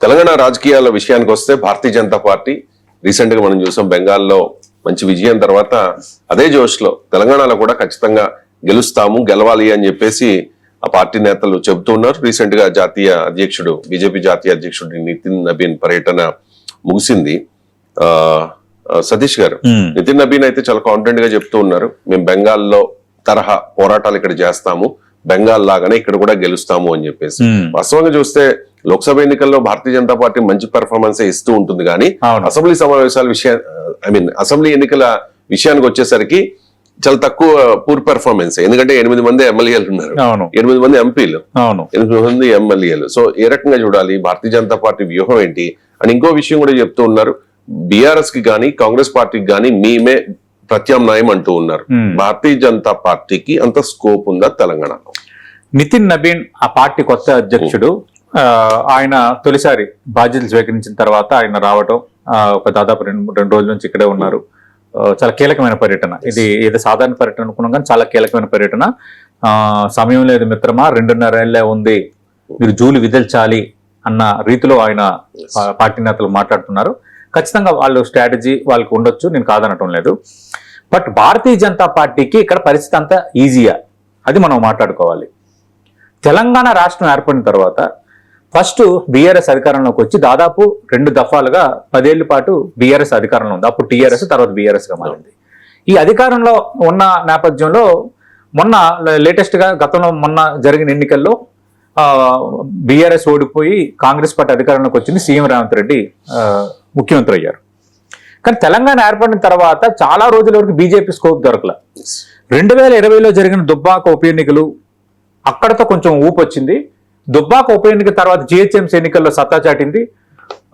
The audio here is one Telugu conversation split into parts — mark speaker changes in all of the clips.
Speaker 1: తెలంగాణ రాజకీయాల విషయానికి వస్తే భారతీయ జనతా పార్టీ రీసెంట్ గా మనం చూసాం బెంగాల్లో మంచి విజయం తర్వాత అదే జోష్ లో తెలంగాణలో కూడా ఖచ్చితంగా గెలుస్తాము గెలవాలి అని చెప్పేసి ఆ పార్టీ నేతలు చెబుతున్నారు. రీసెంట్ గా జాతీయ అధ్యక్షుడు బీజేపీ జాతీయ అధ్యక్షుడు నితిన్ నబీన్ పర్యటన ముగిసింది. సతీష్ గారు, నితిన్ నబీన్ అయితే చాలా కాన్ఫిడెంట్ గా చెప్తూ ఉన్నారు, మేము బెంగాల్లో తరహా పోరాటాలు ఇక్కడ చేస్తాము, బెంగాల్ లాగానే ఇక్కడ కూడా గెలుస్తాము అని చెప్పేసి. వాస్తవంగా చూస్తే లోక్సభ ఎన్నికల్లో భారతీయ జనతా పార్టీ మంచి పెర్ఫార్మెన్స్ ఇస్తూ ఉంటుంది కానీ అసెంబ్లీ సమావేశాల అసెంబ్లీ ఎన్నికల విషయానికి వచ్చేసరికి చాలా తక్కువ పూర్ పెర్ఫార్మెన్స్. ఎందుకంటే 8 మంది ఎమ్మెల్యేలు ఉన్నారు, 8 మంది ఎంపీలు, 8 మంది ఎమ్మెల్యేలు. సో ఏ రకంగా చూడాలి భారతీయ జనతా పార్టీ వ్యూహం ఏంటి అని ఇంకో విషయం కూడా చెప్తూ ఉన్నారు. బీఆర్ఎస్ కి గానీ కాంగ్రెస్ పార్టీకి గానీ మేమే ప్రత్యామ్నాయం అంటూ ఉన్నారు. భారతీయ జనతా పార్టీకి అంత స్కోప్ ఉందా తెలంగాణలో?
Speaker 2: నితిన్ నబీన్ ఆ పార్టీ కొత్త అధ్యక్షుడు. ఆయన తొలిసారి బాధ్యతలు స్వీకరించిన తర్వాత ఆయన రావటం, ఒక దాదాపు రెండు రోజుల నుంచి ఇక్కడే ఉన్నారు. చాలా కీలకమైన పర్యటన ఇది. ఏదో సాధారణ పర్యటన అనుకున్నాం కానీ చాలా కీలకమైన పర్యటన. సమయం లేదు మిత్రమా, 2.5 ఏళ్లే ఉంది, మీరు జూలు విదల్చాలి అన్న రీతిలో ఆయన పార్టీ నేతలు మాట్లాడుతున్నారు. ఖచ్చితంగా వాళ్ళు స్ట్రాటజీ వాళ్ళకి ఉండొచ్చు, నేను కాదనటం లేదు. బట్ భారతీయ జనతా పార్టీకి ఇక్కడ పరిస్థితి అంతా ఈజీయా, అది మనం మాట్లాడుకోవాలి. తెలంగాణ రాష్ట్రం ఏర్పడిన తర్వాత ఫస్ట్ బీఆర్ఎస్ అధికారంలోకి వచ్చి దాదాపు 2 దఫాలుగా 10 ఏళ్ల పాటు బీఆర్ఎస్ అధికారంలో ఉంది. అప్పుడు టీఆర్ఎస్, తర్వాత బీఆర్ఎస్ గా మారింది. ఈ అధికారంలో ఉన్న నేపథ్యంలో మొన్న లేటెస్ట్ గా గతంలో మొన్న జరిగిన ఎన్నికల్లో బీఆర్ఎస్ ఓడిపోయి కాంగ్రెస్ పార్టీ అధికారంలోకి వచ్చింది. సీఎం రేవంత్ రెడ్డి ముఖ్యమంత్రి అయ్యారు. కానీ తెలంగాణ ఏర్పడిన తర్వాత చాలా రోజుల వరకు బీజేపీ స్కోప్ దొరకల. 2020లో జరిగిన దుబ్బాక ఉప ఎన్నికలు అక్కడతో కొంచెం ఊపు వచ్చింది. దుబ్బాక ఉప ఎన్నిక తర్వాత జిహెచ్ఎంసీ ఎన్నికల్లో సత్తా చాటింది.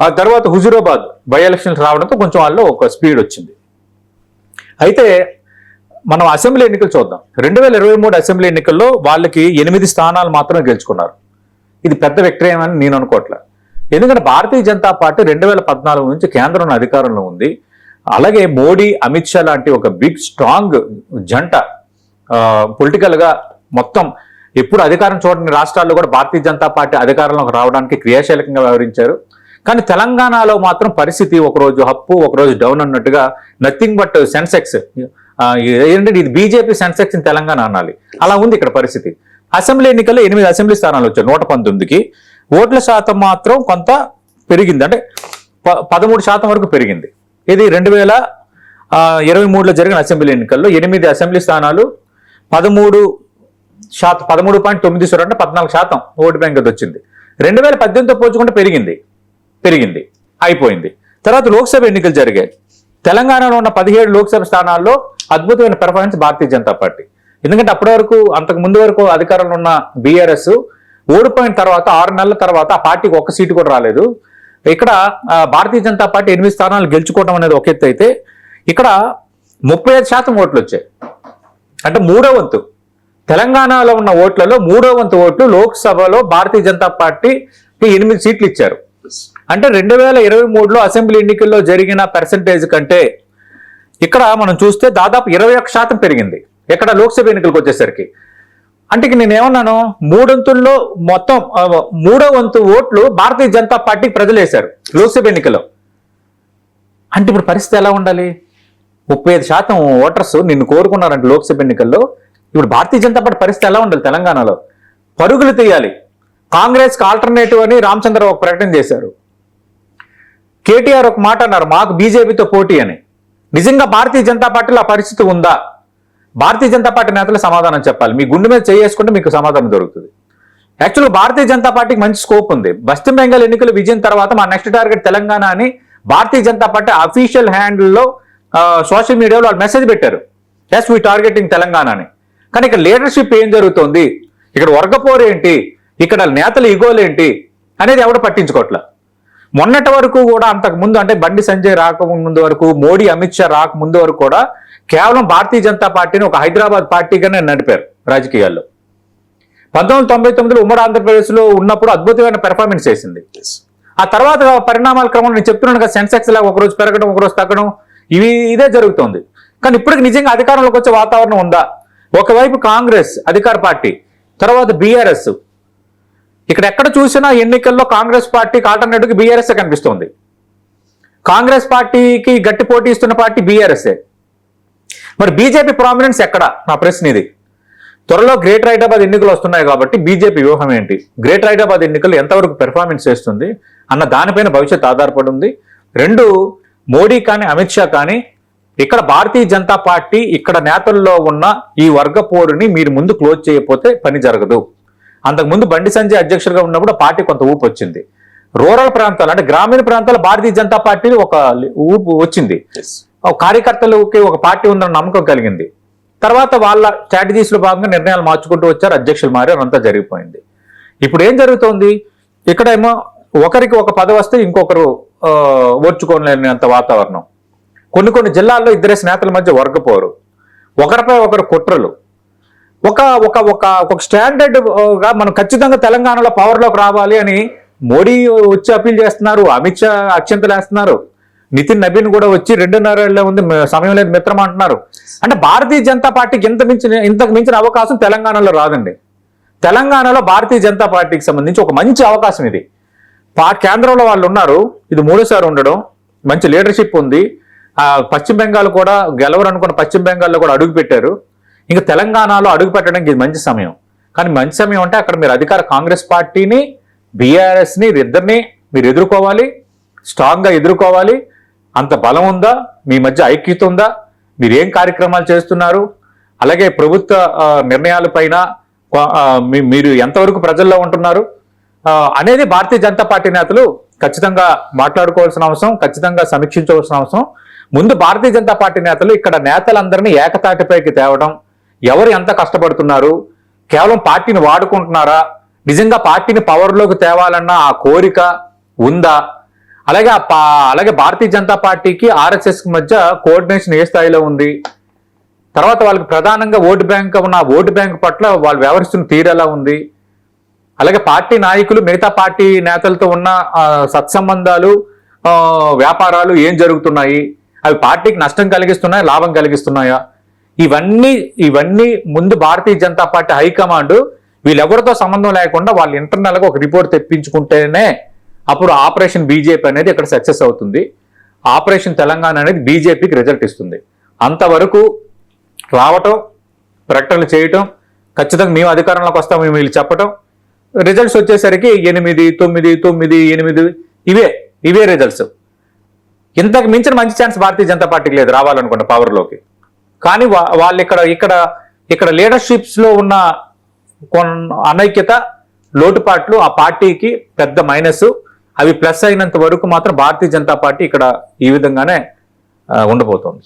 Speaker 2: ఆ తర్వాత హుజూరాబాద్ బై ఎలక్షన్స్ రావడంతో కొంచెం వాళ్ళు ఒక స్పీడ్ వచ్చింది. అయితే మనం అసెంబ్లీ ఎన్నికలు చూద్దాం. 2023 అసెంబ్లీ ఎన్నికల్లో వాళ్ళకి 8 స్థానాలు మాత్రమే గెలుచుకున్నారు. ఇది పెద్ద విక్టరీ అని నేను అనుకోవట్లే. ఎందుకంటే భారతీయ జనతా పార్టీ 2014 నుంచి కేంద్రంలో అధికారంలో ఉంది. అలాగే మోడీ, అమిత్ షా లాంటి ఒక బిగ్ స్ట్రాంగ్ జంట పొలిటికల్ గా మొత్తం ఎప్పుడు అధికారం చూడని రాష్ట్రాల్లో కూడా భారతీయ జనతా పార్టీ అధికారంలోకి రావడానికి క్రియాశీలకంగా వ్యవహరించారు. కానీ తెలంగాణలో మాత్రం పరిస్థితి ఒకరోజు అప్పు ఒకరోజు డౌన్ అన్నట్టుగా, నథింగ్ బట్ సెన్సెక్స్. ఏంటంటే ఇది బీజేపీ సెన్సెక్స్ ఇన్ తెలంగాణ అనాలి, అలా ఉంది ఇక్కడ పరిస్థితి. అసెంబ్లీ ఎన్నికల్లో 8 అసెంబ్లీ స్థానాలు వచ్చాయి. 119కి ఓట్ల శాతం మాత్రం కొంత పెరిగింది, అంటే 13% వరకు పెరిగింది. ఇది 2023లో జరిగిన అసెంబ్లీ ఎన్నికల్లో 8 అసెంబ్లీ స్థానాలు 13.9 అంటే 14% ఓటు బ్యాంక్ అది వచ్చింది. 2018తో పోల్చుకుంటే పెరిగింది అయిపోయింది. తర్వాత లోక్సభ ఎన్నికలు జరిగాయి. తెలంగాణలో ఉన్న 17 లోక్సభ స్థానాల్లో అద్భుతమైన పెర్ఫార్మెన్స్ భారతీయ జనతా పార్టీ. ఎందుకంటే అప్పటి వరకు, అంతకు ముందు వరకు అధికారంలో ఉన్న బీఆర్ఎస్ ఓడిపోయిన తర్వాత 6 నెలల తర్వాత ఆ పార్టీకి 1 సీటు కూడా రాలేదు. ఇక్కడ భారతీయ జనతా పార్టీ 8 స్థానాలు గెలుచుకోవడం అనేది ఒక ఎత్తు అయితే, ఇక్కడ 35% ఓట్లు వచ్చాయి. అంటే 3వ వంతు తెలంగాణలో ఉన్న ఓట్లలో 3వ వంతు ఓట్లు లోక్సభలో భారతీయ జనతా పార్టీకి 8 సీట్లు ఇచ్చారు. అంటే 2023లో అసెంబ్లీ ఎన్నికల్లో జరిగిన పర్సంటేజ్ కంటే ఇక్కడ మనం చూస్తే దాదాపు 21% పెరిగింది ఇక్కడ లోక్సభ ఎన్నికలకు వచ్చేసరికి. అంటే నేనేమన్నాను, 3 వంతుల్లో మొత్తం 3వ వంతు ఓట్లు భారతీయ జనతా పార్టీకి ప్రజలు వేశారు లోక్సభ ఎన్నికల్లో. అంటే ఇప్పుడు పరిస్థితి ఎలా ఉండాలి? 35% ఓటర్స్ నిన్ను కోరుకున్నారంటే లోక్సభ ఎన్నికల్లో. ఇప్పుడు భారతీయ జనతా పార్టీ పరిస్థితి ఎలా ఉండాలి? తెలంగాణలో పరుగులు తీయాలి. కాంగ్రెస్కి ఆల్టర్నేటివ్ అని రామచంద్ర ఒక ప్రకటన చేశారు. కేటీఆర్ ఒక మాట అన్నారు, మాకు బీజేపీతో పోటీ అని. నిజంగా భారతీయ జనతా పార్టీలో ఆ పరిస్థితి ఉందా? భారతీయ జనతా పార్టీ నేతలు సమాధానం చెప్పాలి. మీ గుండె మీద చేసుకుంటే మీకు సమాధానం దొరుకుతుంది. యాక్చువల్గా భారతీయ జనతా పార్టీకి మంచి స్కోప్ ఉంది. పశ్చిమ బెంగాల్ ఎన్నికల విజయం తర్వాత మా నెక్స్ట్ టార్గెట్ తెలంగాణ అని Bharatiya Janata party official హ్యాండిల్లో social మీడియాలో వాళ్ళు మెసేజ్ పెట్టారు, ఎస్ వీ టార్గెటింగ్ తెలంగాణ అని. కానీ ఇక్కడ లీడర్షిప్ ఏం జరుగుతుంది, ఇక్కడ వర్గపోరు ఏంటి, ఇక్కడ నేతల ఇగోలేంటి అనేది ఎవడు పట్టించుకోవట్లే. మొన్నటి వరకు కూడా, అంతకు ముందు అంటే బండి సంజయ్ రాకముందు వరకు, మోడీ అమిత్ షా రాకముందు వరకు కూడా కేవలం భారతీయ జనతా పార్టీని ఒక హైదరాబాద్ పార్టీగానే నడిపారు రాజకీయాల్లో. 1999లో ఉమ్మడి ఆంధ్రప్రదేశ్లో ఉన్నప్పుడు అద్భుతమైన పెర్ఫార్మెన్స్ చేసింది. ఆ తర్వాత పరిణామాల క్రమంలో నేను చెప్తున్నాను కదా, సెన్సెక్స్ లాగా ఒకరోజు పెరగడం ఒకరోజు తగ్గడం, ఇదే జరుగుతుంది. కానీ ఇప్పటికి నిజంగా అధికారంలోకి వచ్చే వాతావరణం ఉందా? ఒకవైపు కాంగ్రెస్ అధికార పార్టీ, తర్వాత బీఆర్ఎస్, ఇక్కడ ఎక్కడ చూసినా ఎన్నికల్లో కాంగ్రెస్ పార్టీకి ఆల్టర్నేటివ్గా బీఆర్ఎస్ఏ కనిపిస్తోంది. కాంగ్రెస్ పార్టీకి గట్టి పోటీ ఇస్తున్న పార్టీ బీఆర్ఎస్ఏ. మరి బీజేపీ ప్రామినెన్స్ ఎక్కడ? నా ప్రశ్న ఇది. త్వరలో గ్రేటర్ హైదరాబాద్ ఎన్నికలు వస్తున్నాయి కాబట్టి బీజేపీ వ్యూహం ఏంటి, గ్రేటర్ హైదరాబాద్ ఎన్నికలు ఎంతవరకు పెర్ఫార్మెన్స్ చేస్తుంది అన్న దానిపైన భవిష్యత్తు ఆధారపడి ఉంది. రెండు, మోడీ కానీ అమిత్ షా కానీ ఇక్కడ భారతీయ జనతా పార్టీ ఇక్కడ నేతల్లో ఉన్న ఈ వర్గ పోరుని మీరు ముందు క్లోజ్ చేయకపోతే పని జరగదు. అంతకుముందు బండి సంజయ్ అధ్యక్షుడిగా ఉన్నప్పుడు పార్టీ కొంత ఊపు వచ్చింది. రూరల్ ప్రాంతాలు అంటే గ్రామీణ ప్రాంతాల్లో భారతీయ జనతా పార్టీ ఒక ఊపు వచ్చింది. కార్యకర్తలకి ఒక పార్టీ ఉందన్న నమ్మకం కలిగింది. తర్వాత వాళ్ళ స్ట్రాటజీస్ లో భాగంగా నిర్ణయాలు మార్చుకుంటూ వచ్చారు, అధ్యక్షులు మారారు, అంతా జరిగిపోయింది. ఇప్పుడు ఏం జరుగుతోంది? ఇక్కడేమో ఒకరికి ఒక పదవి వస్తే ఇంకొకరు ఓర్చుకోలేనంత వాతావరణం. కొన్ని జిల్లాల్లో ఇద్దరేసి నేతల మధ్య వర్గపోరు, ఒకరిపై ఒకరు కుట్రలు. ఒక స్టాండర్డ్ గా మనం ఖచ్చితంగా తెలంగాణలో పవర్లోకి రావాలి అని మోడీ వచ్చి అప్పీల్ చేస్తున్నారు, అమిత్ షా అక్షంతలు వేస్తున్నారు, నితిన్ నబీన్ కూడా వచ్చి 2.5 ఏళ్ళ ఉంది సమయం లేదు మిత్రం అంటున్నారు. అంటే భారతీయ జనతా పార్టీకి ఇంతకు మించిన అవకాశం తెలంగాణలో రాదండి. తెలంగాణలో భారతీయ జనతా పార్టీకి సంబంధించి ఒక మంచి అవకాశం ఇది. కేంద్రంలో వాళ్ళు ఉన్నారు, ఇది 3సారి ఉండడం, మంచి లీడర్షిప్ ఉంది. పశ్చిమ బెంగాల్ కూడా గెలవరు అనుకున్న పశ్చిమ బెంగాల్లో కూడా అడుగు పెట్టారు. ఇంకా తెలంగాణలో అడుగు పెట్టడానికి ఇది మంచి సమయం. కానీ మంచి సమయం అంటే అక్కడ మీరు అధికార కాంగ్రెస్ పార్టీని, బీఆర్ఎస్ని ఇద్దరిని మీరు ఎదుర్కోవాలి, స్ట్రాంగ్గా ఎదుర్కోవాలి. అంత బలం ఉందా? మీ మధ్య ఐక్యత ఉందా? మీరు ఏం కార్యక్రమాలు చేస్తున్నారు? అలాగే ప్రభుత్వ నిర్ణయాలపైన మీరు ఎంతవరకు ప్రజల్లో ఉంటున్నారు అనేది భారతీయ జనతా పార్టీ నేతలు ఖచ్చితంగా మాట్లాడుకోవాల్సిన అవసరం, ఖచ్చితంగా సమీక్షించవలసిన అవసరం. ముందు భారతీయ జనతా పార్టీ నేతలు ఇక్కడ నేతలందరినీ ఏకతాటిపైకి తేవడం, ఎవరు ఎంత కష్టపడుతున్నారు, కేవలం పార్టీని వాడుకుంటున్నారా, నిజంగా పార్టీని పవర్లోకి తేవాలన్న ఆ కోరిక ఉందా, అలాగే భారతీయ జనతా పార్టీకి ఆర్ఎస్ఎస్ మధ్య కోఆర్డినేషన్ ఏ స్థాయిలో ఉంది, తర్వాత వాళ్ళకి ప్రధానంగా ఓటు బ్యాంక్ ఉన్న ఓటు బ్యాంక్ పట్ల వాళ్ళు వ్యవహరిస్తున్న తీరు ఎలా ఉంది, అలాగే పార్టీ నాయకులు మిగతా పార్టీ నేతలతో ఉన్న సత్సంబంధాలు, వ్యాపారాలు ఏం జరుగుతున్నాయి, అవి పార్టీకి నష్టం కలిగిస్తున్నాయా, లాభం కలిగిస్తున్నాయా, ఇవన్నీ ముందు భారతీయ జనతా పార్టీ హైకమాండ్ వీళ్ళెవరితో సంబంధం లేకుండా వాళ్ళు ఇంటర్నల్ గా ఒక రిపోర్ట్ తెప్పించుకుంటేనే అప్పుడు ఆపరేషన్ బీజేపీ అనేది ఇక్కడ సక్సెస్ అవుతుంది. ఆపరేషన్ తెలంగాణ అనేది బీజేపీకి రిజల్ట్ ఇస్తుంది. అంతవరకు రావటం, ప్రకటనలు చేయటం, ఖచ్చితంగా మేము అధికారంలోకి వస్తామని వీళ్ళు చెప్పటం, రిజల్ట్స్ వచ్చేసరికి 8, 9, 9, 8 ఇవే రిజల్ట్స్. ఇంతకు మించిన మంచి ఛాన్స్ భారతీయ జనతా పార్టీకి లేదు రావాలనుకుంటే పవర్లోకి. కానీ వాళ్ళు ఇక్కడ లీడర్షిప్స్ లో ఉన్న అనైక్యత, లోటుపాట్లు ఆ పార్టీకి పెద్ద మైనస్. అవి ప్లస్ అయినంత వరకు మాత్రం భారతీయ జనతా పార్టీ ఇక్కడ ఈ విధంగానే ఉండబోతోంది.